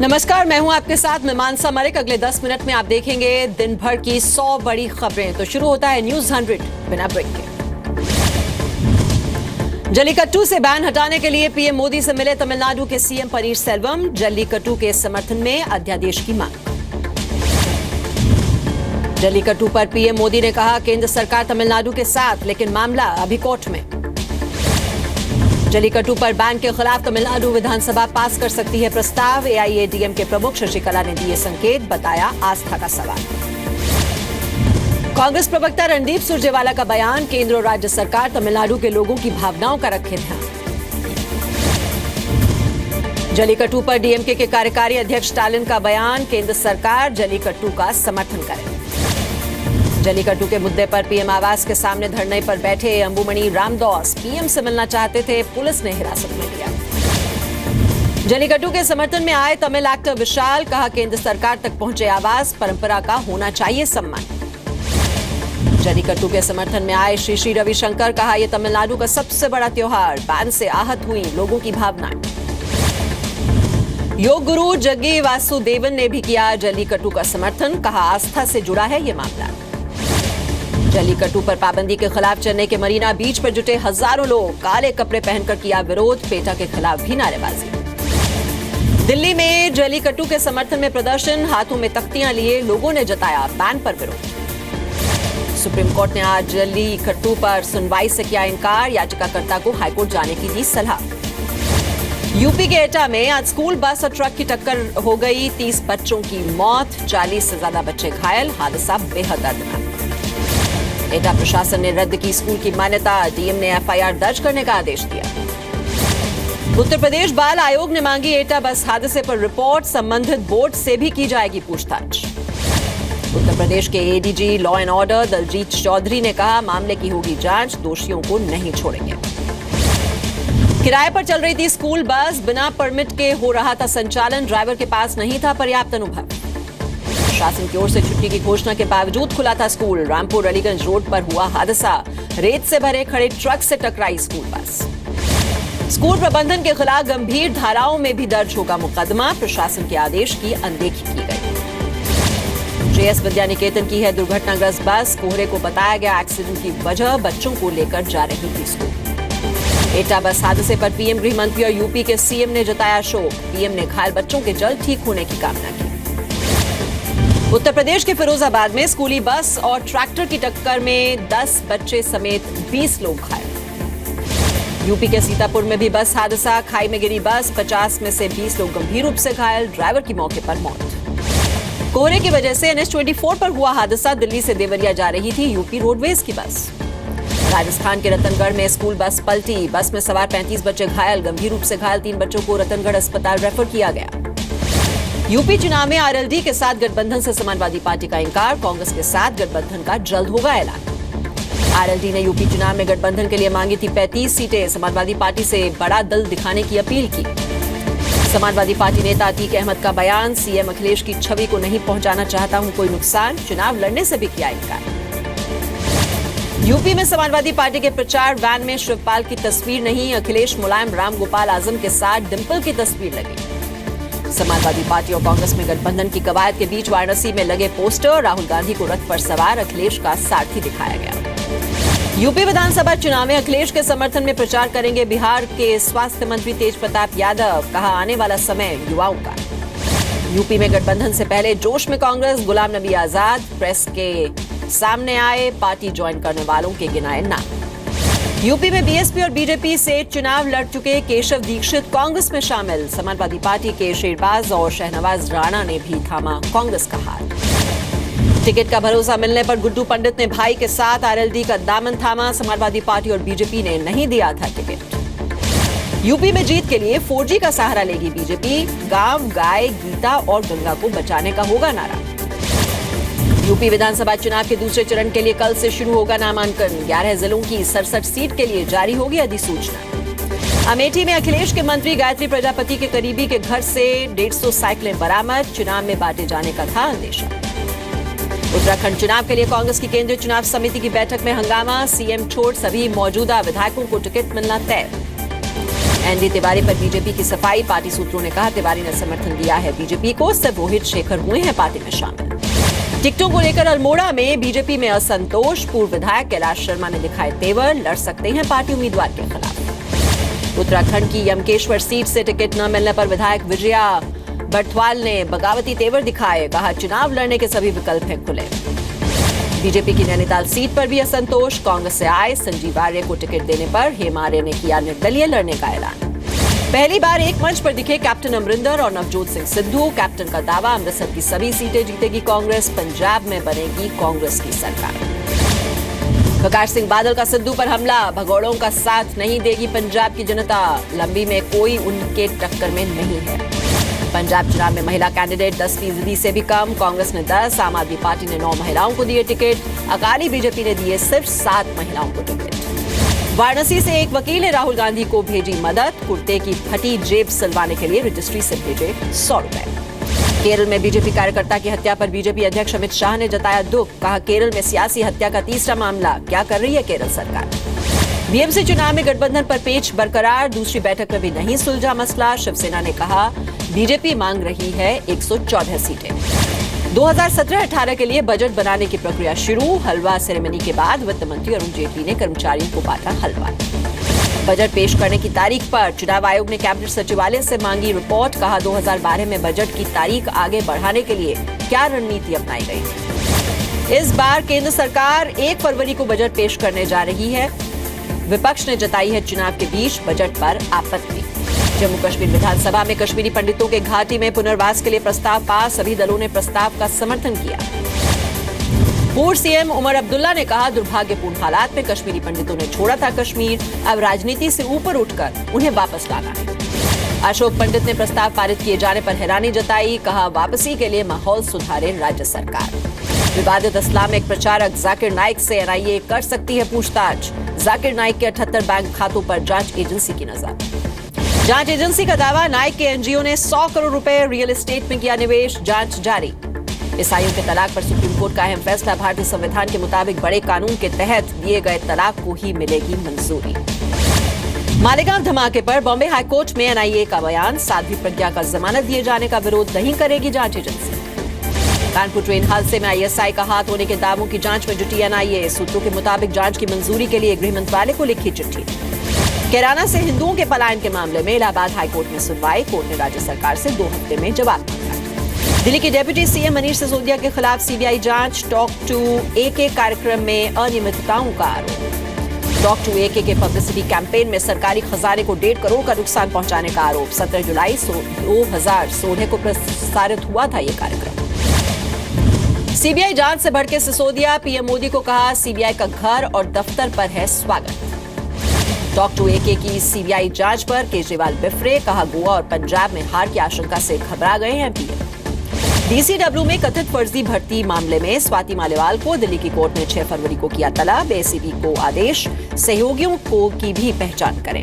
नमस्कार, मैं हूं आपके साथ मीमांसा मलिक। अगले 10 मिनट में आप देखेंगे दिन भर की 100 बड़ी खबरें। तो शुरू होता है न्यूज 100 बिना ब्रेक के। जल्लीकट्टू से बैन हटाने के लिए पीएम मोदी से मिले तमिलनाडु के सीएम पनीरसेल्वम। जल्लीकट्टू के समर्थन में अध्यादेश की मांग। जल्लीकट्टू पर पीएम मोदी ने कहा, केंद्र सरकार तमिलनाडु के साथ, लेकिन मामला अभी कोर्ट में। जल्लीकट्टू पर बैन के खिलाफ तमिलनाडु विधानसभा पास कर सकती है प्रस्ताव। एआईएडीएमके प्रमुख शशिकला ने दिए संकेत, बताया आस्था का सवाल। कांग्रेस प्रवक्ता रणदीप सुरजेवाला का बयान, केंद्र और राज्य सरकार तमिलनाडु के लोगों की भावनाओं का रखे ध्यान। जल्लीकट्टू पर डीएमके के कार्यकारी अध्यक्ष स्टालिन का बयान, केंद्र सरकार जल्लीकट्टू का समर्थन करे। जल्लीकट्टू के मुद्दे पर पीएम आवास के सामने धरने पर बैठे अंबुमणि रामदास पीएम से मिलना चाहते थे, पुलिस ने हिरासत में लिया। जल्लीकट्टू के समर्थन में आए तमिल एक्टर विशाल, कहा केंद्र सरकार तक पहुंचे आवास, परंपरा का होना चाहिए सम्मान। जल्लीकट्टू के समर्थन में आए श्री श्री रविशंकर, कहा यह तमिलनाडु का सबसे बड़ा त्योहार, बैन से आहत हुई लोगों की भावनाएं। योग गुरु जग्गी वासुदेवन ने भी किया जल्लीकट्टू का समर्थन, कहा आस्था से जुड़ा है ये मामला। जल्लीकट्टू पर पाबंदी के खिलाफ चेन्नई के मरीना बीच पर जुटे हजारों लोग, काले कपड़े पहनकर किया विरोध, पेटा के खिलाफ भी नारेबाजी। दिल्ली में जल्लीकट्टू के समर्थन में प्रदर्शन, हाथों में तख्तियां लिए लोगों ने जताया बैन पर विरोध। सुप्रीम कोर्ट ने आज जल्लीकट्टू पर सुनवाई से किया इनकार, याचिकाकर्ता को हाईकोर्ट जाने की दी सलाह। यूपी के एटा में आज स्कूल बस और ट्रक की टक्कर हो गई, 30 बच्चों की मौत, 40 से ज्यादा बच्चे घायल, हादसा बेहद दर्दनाक। एटा प्रशासन ने रद्द की स्कूल की मान्यता, डीएम ने एफआईआर दर्ज करने का आदेश दिया। उत्तर प्रदेश बाल आयोग ने मांगी एटा बस हादसे पर रिपोर्ट, संबंधित बोर्ड से भी की जाएगी पूछताछ। उत्तर प्रदेश के ADG law and order Daljeet Chaudhary ने कहा, मामले की होगी जांच, दोषियों को नहीं छोड़ेंगे। किराए पर चल रही थी स्कूल बस, बिना परमिट के हो रहा था संचालन, ड्राइवर के पास नहीं था पर्याप्त अनुभव। प्रशासन की ओर से छुट्टी की घोषणा के बावजूद खुला था स्कूल, रामपुर अलीगंज रोड पर हुआ हादसा, रेत से भरे खड़े ट्रक से टकराई स्कूल बस। स्कूल प्रबंधन के खिलाफ गंभीर धाराओं में भी दर्ज होगा मुकदमा, प्रशासन के आदेश की अनदेखी की गई। जेएस विद्या निकेतन की है दुर्घटनाग्रस्त बस, कोहरे को बताया गया एक्सीडेंट की वजह, बच्चों को लेकर जा रही थी स्कूल। एटा बस हादसे पर पीएम, गृह मंत्री और यूपी के सीएम ने जताया शोक, पीएम ने घायल बच्चों के जल्द ठीक होने की कामना की। उत्तर प्रदेश के फिरोजाबाद में स्कूली बस और ट्रैक्टर की टक्कर में 10 बच्चे समेत 20 लोग घायल। यूपी के सीतापुर में भी बस हादसा, खाई में गिरी बस, 50 में से 20 लोग गंभीर रूप से घायल, ड्राइवर की मौके पर मौत। कोहरे की वजह से NH-24 पर हुआ हादसा, दिल्ली से देवरिया जा रही थी यूपी रोडवेज की बस। राजस्थान के रतनगढ़ में स्कूल बस पलटी, बस में सवार 35 बच्चे घायल, गंभीर रूप से घायल 3 बच्चों को रतनगढ़ अस्पताल रेफर किया गया। यूपी चुनाव में आरएलडी के साथ गठबंधन से समाजवादी पार्टी का इंकार, कांग्रेस के साथ गठबंधन का जल्द होगा ऐलान। आरएलडी ने यूपी चुनाव में गठबंधन के लिए मांगी थी 35 सीटें, समाजवादी पार्टी से बड़ा दल दिखाने की अपील की। समाजवादी पार्टी नेता अतीक अहमद का बयान, सीएम अखिलेश की छवि को नहीं पहुंचाना चाहता हूं कोई नुकसान, चुनाव लड़ने से भी किया इनकार। यूपी में समाजवादी पार्टी के प्रचार वैन में शिवपाल की तस्वीर नहीं, अखिलेश, मुलायम, राम गोपाल आजम के साथ डिंपल की तस्वीर लगी। समाजवादी पार्टी और कांग्रेस में गठबंधन की कवायद के बीच वाराणसी में लगे पोस्टर, राहुल गांधी को रथ पर सवार अखिलेश का सारथी दिखाया गया। यूपी विधानसभा चुनाव में अखिलेश के समर्थन में प्रचार करेंगे बिहार के स्वास्थ्य मंत्री तेज प्रताप यादव, कहा आने वाला समय युवाओं का। यूपी में गठबंधन से पहले जोश में कांग्रेस, गुलाम नबी आजाद प्रेस के सामने आए, पार्टी ज्वाइन करने वालों के गिनाए नाम। यूपी में बीएसपी और बीजेपी से चुनाव लड़ चुके केशव दीक्षित कांग्रेस में शामिल, समाजवादी पार्टी के शेरबाज और शहनवाज राणा ने भी थामा कांग्रेस का हाथ। टिकट का भरोसा मिलने पर गुड्डू पंडित ने भाई के साथ आरएलडी का दामन थामा, समाजवादी पार्टी और बीजेपी ने नहीं दिया था टिकट। यूपी में जीत के लिए 4G का सहारा लेगी बीजेपी, गांव, गाय, गीता और गंगा को बचाने का होगा नारा। यूपी विधानसभा चुनाव के दूसरे चरण के लिए कल से शुरू होगा नामांकन, 11 जिलों की 67 सीट के लिए जारी होगी अधिसूचना। अमेठी में अखिलेश के मंत्री गायत्री प्रजापति के करीबी के घर से 150 साइकिलें बरामद, चुनाव में बांटे जाने का था अंदेशा। उत्तराखंड चुनाव के लिए कांग्रेस की केंद्रीय चुनाव समिति की बैठक में हंगामा, सीएम छोड़ सभी मौजूदा विधायकों को टिकट मिलना तय। एनडी तिवारी पर बीजेपी की सफाई, पार्टी सूत्रों ने कहा तिवारी ने समर्थन दिया है बीजेपी को, सिर्फ रोहित शेखर हुए हैं पार्टी में शामिल। टिकटों को लेकर अल्मोड़ा में बीजेपी में असंतोष, पूर्व विधायक कैलाश शर्मा ने दिखाए तेवर, लड़ सकते हैं पार्टी उम्मीदवार के खिलाफ। उत्तराखंड की यमकेश्वर सीट से टिकट न मिलने पर विधायक विजया बर्थवाल ने बगावती तेवर दिखाए, कहा चुनाव लड़ने के सभी विकल्प हैं खुले। बीजेपी की नैनीताल सीट पर भी असंतोष, कांग्रेस से आए संजीव आर्य को टिकट देने पर हेमा आर्य ने किया निर्दलीय लड़ने का ऐलान। पहली बार एक मंच पर दिखे कैप्टन अमरिंदर और नवजोत सिंह सिद्धू, कैप्टन का दावा अमृतसर की सभी सीटें जीतेगी कांग्रेस, पंजाब में बनेगी कांग्रेस की सरकार। प्रकाश सिंह बादल का सिद्धू पर हमला, भगोड़ों का साथ नहीं देगी पंजाब की जनता, लंबी में कोई उनके टक्कर में नहीं है। पंजाब चुनाव में महिला कैंडिडेट 10% से भी कम, कांग्रेस ने 10, आम आदमी पार्टी ने 9 महिलाओं को दिए टिकट, अकाली बीजेपी ने दिए सिर्फ 7 महिलाओं को टिकट। वाराणसी से एक वकील ने राहुल गांधी को भेजी मदद, कुर्ते की फटी जेब सिलवाने के लिए रजिस्ट्री से भेजे 100 रुपए। केरल में बीजेपी कार्यकर्ता की हत्या पर बीजेपी अध्यक्ष अमित शाह ने जताया दुख, कहा केरल में सियासी हत्या का तीसरा मामला, क्या कर रही है केरल सरकार। बीएमसी चुनाव में गठबंधन पर पेच बरकरार, दूसरी बैठक में भी नहीं सुलझा मसला, शिवसेना ने कहा बीजेपी मांग रही है 114 सीटें। 2017-18 के लिए बजट बनाने की प्रक्रिया शुरू, हलवा सेरेमनी के बाद वित्त मंत्री अरुण जेटली ने कर्मचारियों को बांटा हलवा। बजट पेश करने की तारीख पर चुनाव आयोग ने कैबिनेट सचिवालय से मांगी रिपोर्ट, कहा 2012 में बजट की तारीख आगे बढ़ाने के लिए क्या रणनीति अपनाई गई। इस बार केंद्र सरकार 1 फरवरी को बजट पेश करने जा रही है, विपक्ष ने जताई है चुनाव के बीच बजट पर आपत्ति। जम्मू कश्मीर विधानसभा में कश्मीरी पंडितों के घाटी में पुनर्वास के लिए प्रस्ताव पास, सभी दलों ने प्रस्ताव का समर्थन किया। पूर्व सीएम उमर अब्दुल्ला ने कहा दुर्भाग्यपूर्ण हालात में कश्मीरी पंडितों ने छोड़ा था कश्मीर, अब राजनीति से ऊपर उठकर उन्हें वापस लाना है। अशोक पंडित ने प्रस्ताव पारित किए जाने पर हैरानी जताई, कहा वापसी के लिए माहौल सुधारे राज्य सरकार। विवादित इस्लामिक प्रचारक जाकिर नाइक से एनआईए कर सकती है पूछताछ, जाकिर नाइक के 78 बैंक खातों पर जांच एजेंसी की नजर। जांच एजेंसी का दावा, नाइक के एनजीओ ने 100 करोड़ रुपए रियल एस्टेट में किया निवेश, जांच जारी। ईसाइयों के तलाक पर सुप्रीम कोर्ट का अहम फैसला, भारतीय संविधान के मुताबिक बड़े कानून के तहत दिए गए तलाक को ही मिलेगी मंजूरी। मालेगांव धमाके पर बॉम्बे हाईकोर्ट में एनआईए का बयान, साध्वी प्रज्ञा का जमानत दिए जाने का विरोध नहीं करेगी जांच एजेंसी। कानपुर ट्रेन हादसे में आईएसआई का हाथ होने के दावों की जांच में जुटी एनआईए, सूत्रों के मुताबिक जांच की मंजूरी के लिए गृह मंत्रालय को लिखी चिट्ठी। कैराना से हिंदुओं के पलायन के मामले में इलाहाबाद हाईकोर्ट में सुनवाई, कोर्ट ने राज्य सरकार से 2 हफ्ते में जवाब मांगा। दिल्ली के डेप्यूटी सीएम मनीष सिसोदिया के खिलाफ सीबीआई जांच, टॉक टू एके कार्यक्रम में अनियमितताओं का आरोप। टॉक टू एके के पब्लिसिटी कैंपेन में सरकारी खजाने को 1.5 करोड़ का नुकसान पहुंचाने का आरोप। 17 जुलाई 2016 को प्रसारित हुआ था ये कार्यक्रम। सीबीआई जांच से भड़के सिसोदिया, पीएम मोदी को कहा सीबीआई का घर और दफ्तर पर है स्वागत। टॉक टू एके की सीबीआई जांच पर केजरीवाल बिफरे, कहा गोवा और पंजाब में हार की आशंका से घबरा गए हैं पीएम। डीसीडब्ल्यू में कथित फर्जी भर्ती मामले में स्वाति मालीवाल को दिल्ली की कोर्ट ने 6 फरवरी को किया तलब, एसीबी को आदेश सहयोगियों को की भी पहचान करें।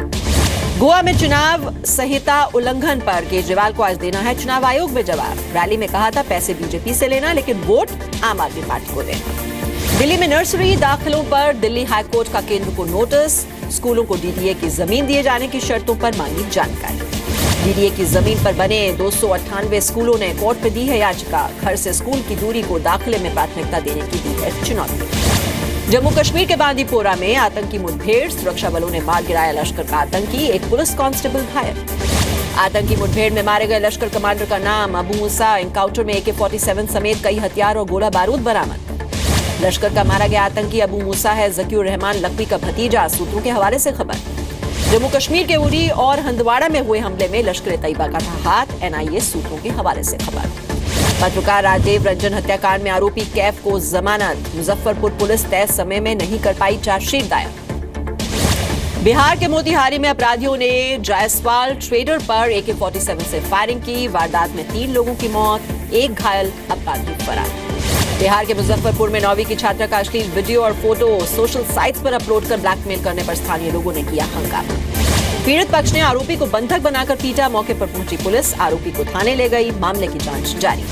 गोवा में चुनाव संहिता उल्लंघन पर केजरीवाल को आज देना है चुनाव आयोग में जवाब। रैली में कहा था पैसे बीजेपी से लेना, लेकिन वोट आम आदमी पार्टी को देना। दिल्ली में नर्सरी दाखिलों पर दिल्ली हाईकोर्ट का केंद्र को नोटिस, स्कूलों को डीडीए की जमीन दिए जाने की शर्तों पर मांगी जानकारी। डीडीए की जमीन पर बने 298 स्कूलों ने कोर्ट में दी है याचिका, घर से स्कूल की दूरी को दाखिले में प्राथमिकता देने की दी है चुनौती। जम्मू कश्मीर के बांदीपोरा में आतंकी मुठभेड़, सुरक्षा बलों ने मार गिराया लश्कर का आतंकी, एक पुलिस कांस्टेबल घायल। आतंकी मुठभेड़ में मारे गए लश्कर कमांडर का नाम अबू मूसा, एनकाउंटर में AK-47 समेत कई हथियार और गोला बारूद बरामद। लश्कर का मारा गया आतंकी अबू मूसा है जकीउर रहमान लकवी का भतीजा, सूत्रों के हवाले से खबर। जम्मू कश्मीर के उरी और हंदवाड़ा में हुए हमले में लश्कर तैयबा का था हाथ, एनआईए सूत्रों के हवाले से खबर। पत्रकार राजदेव रंजन हत्याकांड में आरोपी कैफ को जमानत, मुजफ्फरपुर पुलिस तय समय में नहीं कर पाई चार्जशीट दायर। बिहार के मोतिहारी में अपराधियों ने जायसवाल ट्रेडर पर AK-47 से फायरिंग की, वारदात में 3 लोगों की मौत, 1 घायल, अपराधी फरार। बिहार के मुजफ्फरपुर में 9वीं की छात्रा का अश्लील वीडियो और फोटो सोशल साइट्स पर अपलोड कर ब्लैकमेल करने पर स्थानीय लोगों ने किया हंगामा। पीड़ित पक्ष ने आरोपी को बंधक बनाकर पीटा, मौके पर पहुंची पुलिस आरोपी को थाने ले गई, मामले की जांच जारी।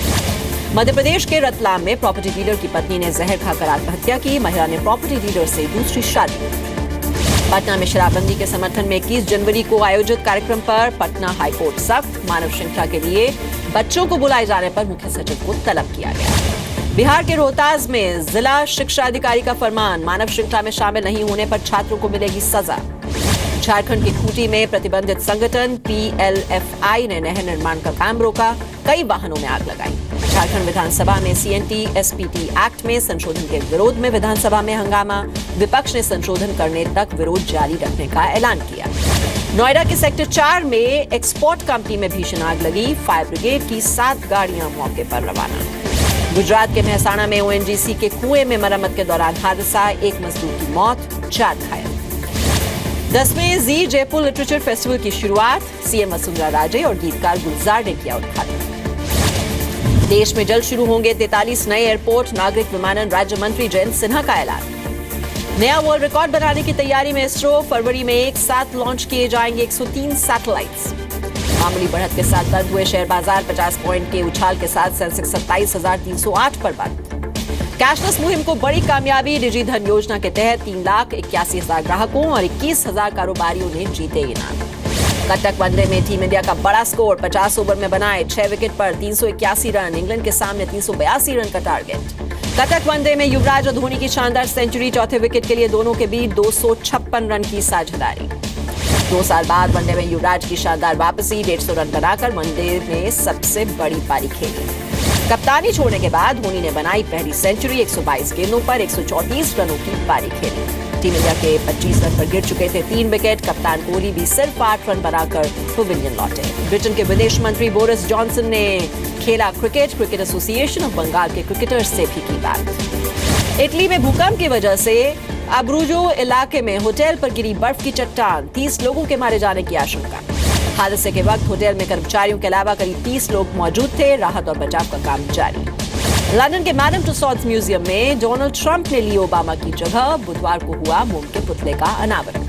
मध्य प्रदेश के रतलाम में प्रॉपर्टी डीलर की पत्नी ने जहर खाकर आत्महत्या की, महिला ने प्रॉपर्टी डीलर से दूसरी शादी। पटना में शराबबंदी के समर्थन में 21 जनवरी को आयोजित कार्यक्रम पर पटना हाईकोर्ट सख्त। मानव श्रृंखला के लिए बच्चों को बुलाए जाने पर मुख्य सचिव को तलब किया गया। बिहार के रोहतास में जिला शिक्षा अधिकारी का फरमान, मानव श्रृंखला में शामिल नहीं होने पर छात्रों को मिलेगी सजा। झारखंड के खूंटी में प्रतिबंधित संगठन PLFI ने नहर निर्माण का काम रोका, कई वाहनों में आग लगाई। झारखंड विधानसभा में CNT SPT एक्ट में संशोधन के विरोध में विधानसभा में हंगामा, विपक्ष ने संशोधन करने तक विरोध जारी रखने का ऐलान किया। नोएडा के सेक्टर 4 में एक्सपोर्ट कंपनी में भीषण आग लगी, फायर ब्रिगेड की 7 गाड़ियां मौके पर रवाना। गुजरात के मेहसाणा में ONGC के कुएं में मरम्मत के दौरान हादसा, 1 मजदूर की मौत, 4 घायल। 10वें जी जयपुर लिटरेचर फेस्टिवल की शुरुआत, CM वसुंधरा राजे और गीतकार गुलजार ने किया उद्घाटन। देश में जल्द शुरू होंगे 43 नए एयरपोर्ट, नागरिक विमानन राज्य मंत्री जयंत सिन्हा का ऐलान। नया वर्ल्ड रिकॉर्ड बनाने की तैयारी में इसरो, फरवरी में एक साथ लॉन्च किए जाएंगे 103 सैटेलाइट्स। मामूली बढ़त के साथ बंद हुए शेयर बाजार, 50 पॉइंट के उछाल के साथ सेंसेक्स 27,308 पर बंद। कैशलेस मुहिम को बड़ी कामयाबी, डिजी धन योजना के तहत 3,81,000 ग्राहकों और 21,000 कारोबारियों ने जीते इनाम। कटक वनडे में टीम इंडिया का बड़ा स्कोर, 50 ओवर में बनाए 6 विकेट पर 381 रन, इंग्लैंड के सामने 382 रन का टारगेट। कटक वनडे में युवराज और धोनी की शानदार सेंचुरी, चौथे विकेट के लिए दोनों के बीच 256 रन की साझेदारी। 2 साल बाद वनडे में युवराज की शानदार वापसी, 150 रन बनाकर वनडे में सबसे बड़ी पारी खेली। कप्तानी छोड़ने के बाद धोनी ने बनाई पहली सेंचुरी, 122 गेंदों पर 134 रनों की पारी खेली। टीम इंडिया के 25 रन पर गिर चुके थे 3 विकेट, कप्तान कोहली भी सिर्फ 8 रन बनाकर पवेलियन लौटे। ब्रिटेन के विदेश मंत्री बोरिस जॉनसन ने खेला क्रिकेट एसोसिएशन ऑफ बंगाल के क्रिकेटर्स से भी की बात। इटली में भूकंप की वजह से अब्रूजो इलाके में होटल पर गिरी बर्फ की चट्टान, 30 लोगों के मारे जाने की आशंका। हादसे के वक्त होटल में कर्मचारियों के अलावा करीब 30 लोग मौजूद थे, राहत और बचाव का काम जारी। लंदन के मैडम तुसाड्स म्यूजियम में डोनाल्ड ट्रंप ने ली ओबामा की जगह, बुधवार को हुआ मोम के पुतले का अनावरण।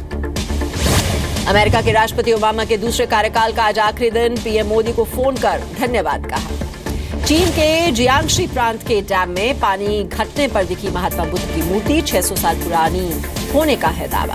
अमेरिका के राष्ट्रपति ओबामा के दूसरे कार्यकाल का आज आखिरी दिन, PM मोदी को फोन कर धन्यवाद कहा। चीन के जियांगशी प्रांत के डैम में पानी घटने पर दिखी महात्मा बुद्ध की मूर्ति, 600 साल पुरानी होने का है दावा।